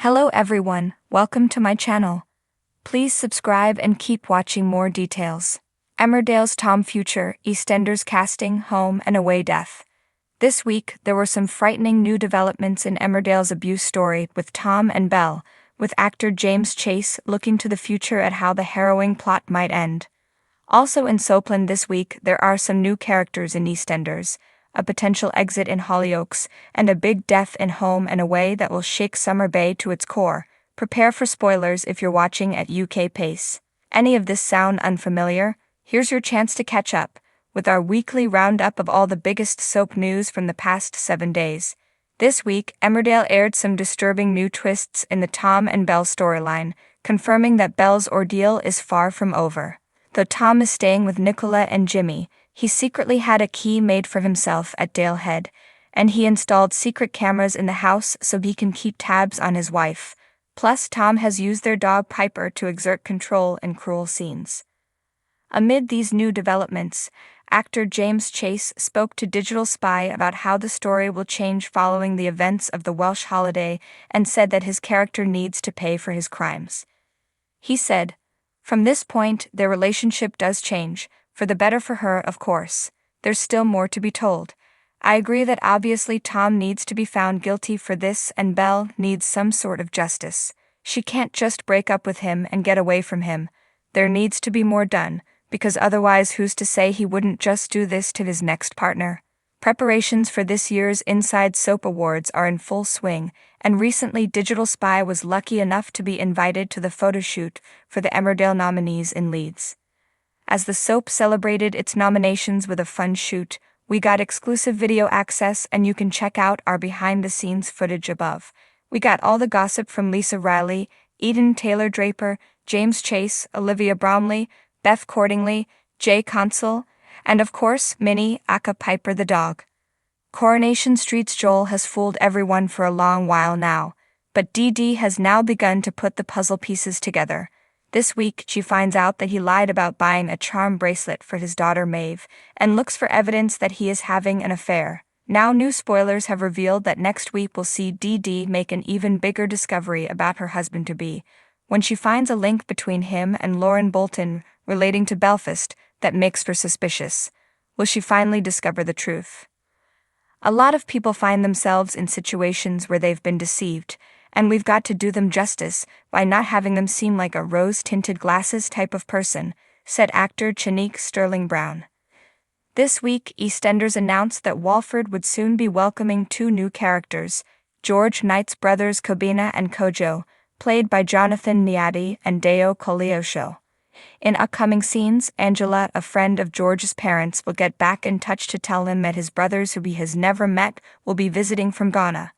Hello everyone, welcome to my channel. Please subscribe and keep watching more details. EMmerdale's Tom future, EastEnders casting, home and away death. This week, there were some frightening new developments in EMmerdale's abuse story with Tom and Belle, with actor James Chase looking to the future at how the harrowing plot might end. Also in Soapland this week, there are some new characters in EastEnders, a potential exit in Hollyoaks, and a big death in Home and Away that will shake Summer Bay to its core. Prepare for spoilers if you're watching at UK pace. Any of this sound unfamiliar? Here's your chance to catch up with our weekly roundup of all the biggest soap news from the past 7 days. This week, EMmerdale aired some disturbing new twists in the Tom and Belle storyline, confirming that Belle's ordeal is far from over. Though Tom is staying with Nicola and Jimmy, he secretly had a key made for himself at Dale Head, and he installed secret cameras in the house so he can keep tabs on his wife. Plus, Tom has used their dog Piper to exert control in cruel scenes. Amid these new developments, actor James Chase spoke to Digital Spy about how the story will change following the events of the Welsh holiday and said that his character needs to pay for his crimes. He said, "From this point, their relationship does change, for the better for her, of course. There's still more to be told. I agree that obviously Tom needs to be found guilty for this and Belle needs some sort of justice. She can't just break up with him and get away from him. There needs to be more done, because otherwise who's to say he wouldn't just do this to his next partner?" Preparations for this year's Inside Soap Awards are in full swing, and recently Digital Spy was lucky enough to be invited to the photo shoot for the EMmerdale nominees in Leeds. As the soap celebrated its nominations with a fun shoot, we got exclusive video access and you can check out our behind-the-scenes footage above. We got all the gossip from Lisa Riley, Eden Taylor-Draper, James Chase, Olivia Bromley, Beth Cordingley, Jay Consul, and of course, Minnie, aka Piper the dog. Coronation Street's Joel has fooled everyone for a long while now, but Dee Dee has now begun to put the puzzle pieces together. This week, she finds out that he lied about buying a charm bracelet for his daughter Maeve, and looks for evidence that he is having an affair. Now new spoilers have revealed that next week we'll see Dee Dee make an even bigger discovery about her husband-to-be, when she finds a link between him and Lauren Bolton relating to Belfast that makes her suspicious. Will she finally discover the truth? A lot of people find themselves in situations where they've been deceived, and we've got to do them justice by not having them seem like a rose-tinted glasses type of person, said actor Chanique Sterling Brown. This week, EastEnders announced that Walford would soon be welcoming 2 new characters, George Knight's brothers Kobina and Kojo, played by Jonathan Niadi and Deo Koleosho. In upcoming scenes, Angela, a friend of George's parents, will get back in touch to tell him that his brothers who he has never met will be visiting from Ghana.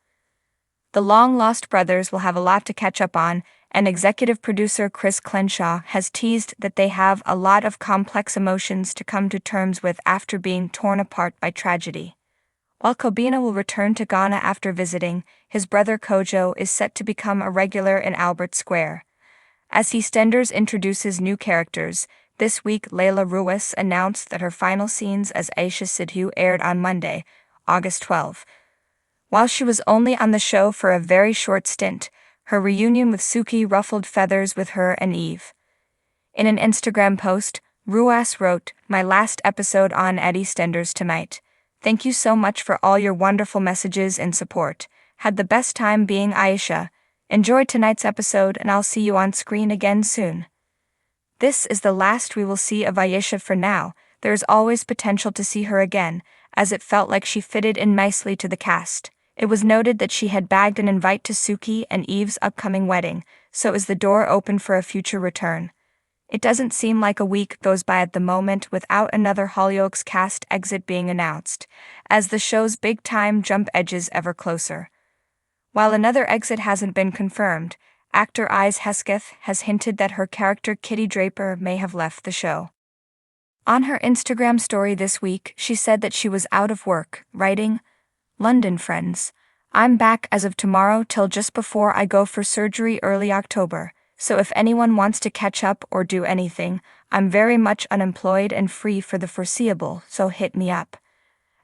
The long-lost brothers will have a lot to catch up on, and executive producer Chris Crenshaw has teased that they have a lot of complex emotions to come to terms with after being torn apart by tragedy. While Kobina will return to Ghana after visiting, his brother Kojo is set to become a regular in Albert Square. As EastEnders introduces new characters, this week Layla Ruiz announced that her final scenes as Aisha Sidhu aired on Monday, August 12. While she was only on the show for a very short stint, her reunion with Suki ruffled feathers with her and Eve. In an Instagram post, Ruiz wrote, "My last episode on at EastEnders tonight. Thank you so much for all your wonderful messages and support. Had the best time being Aisha. Enjoy tonight's episode and I'll see you on screen again soon." This is the last we will see of Aisha for now. There is always potential to see her again, as it felt like she fitted in nicely to the cast. It was noted that she had bagged an invite to Suki and Eve's upcoming wedding, so is the door open for a future return. It doesn't seem like a week goes by at the moment without another Hollyoaks cast exit being announced, as the show's big-time jump edges ever closer. While another exit hasn't been confirmed, actor Ize Hesketh has hinted that her character Kitty Draper may have left the show. On her Instagram story this week, she said that she was out of work, writing, "London friends. I'm back as of tomorrow till just before I go for surgery early October, so if anyone wants to catch up or do anything, I'm very much unemployed and free for the foreseeable, so hit me up."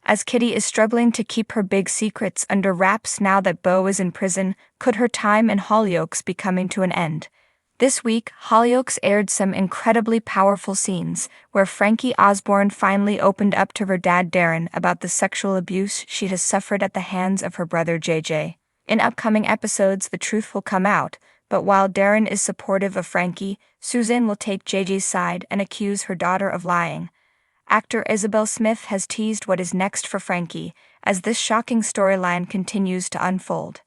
As Kitty is struggling to keep her big secrets under wraps now that Beau is in prison, could her time in Hollyoaks be coming to an end? This week, Hollyoaks aired some incredibly powerful scenes where Frankie Osborne finally opened up to her dad Darren about the sexual abuse she has suffered at the hands of her brother JJ. In upcoming episodes, the truth will come out, but while Darren is supportive of Frankie, Susan will take JJ's side and accuse her daughter of lying. Actor Isabel Smith has teased what is next for Frankie, as this shocking storyline continues to unfold.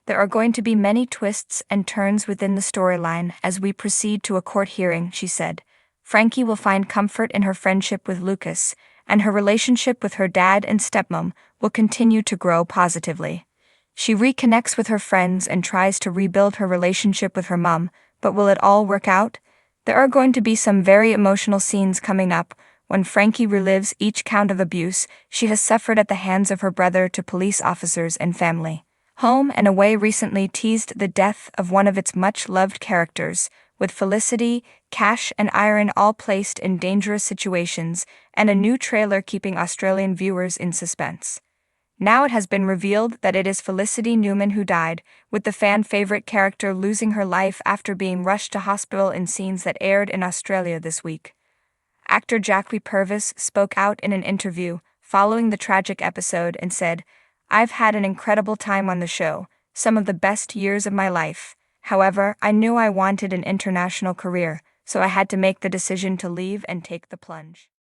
There are going to be many twists and turns within the storyline as we proceed to a court hearing, she said. Frankie will find comfort in her friendship with Lucas, and her relationship with her dad and stepmom will continue to grow positively. She reconnects with her friends and tries to rebuild her relationship with her mom, but will it all work out? There are going to be some very emotional scenes coming up when Frankie relives each count of abuse she has suffered at the hands of her brother to police officers and family. Home and Away recently teased the death of one of its much-loved characters, with Felicity, Cash, and Iron all placed in dangerous situations, and a new trailer keeping Australian viewers in suspense. Now it has been revealed that it is Felicity Newman who died, with the fan-favorite character losing her life after being rushed to hospital in scenes that aired in Australia this week. Actor Jackie Purvis spoke out in an interview following the tragic episode and said, "I've had an incredible time on the show, some of the best years of my life. However, I knew I wanted an international career, so I had to make the decision to leave and take the plunge."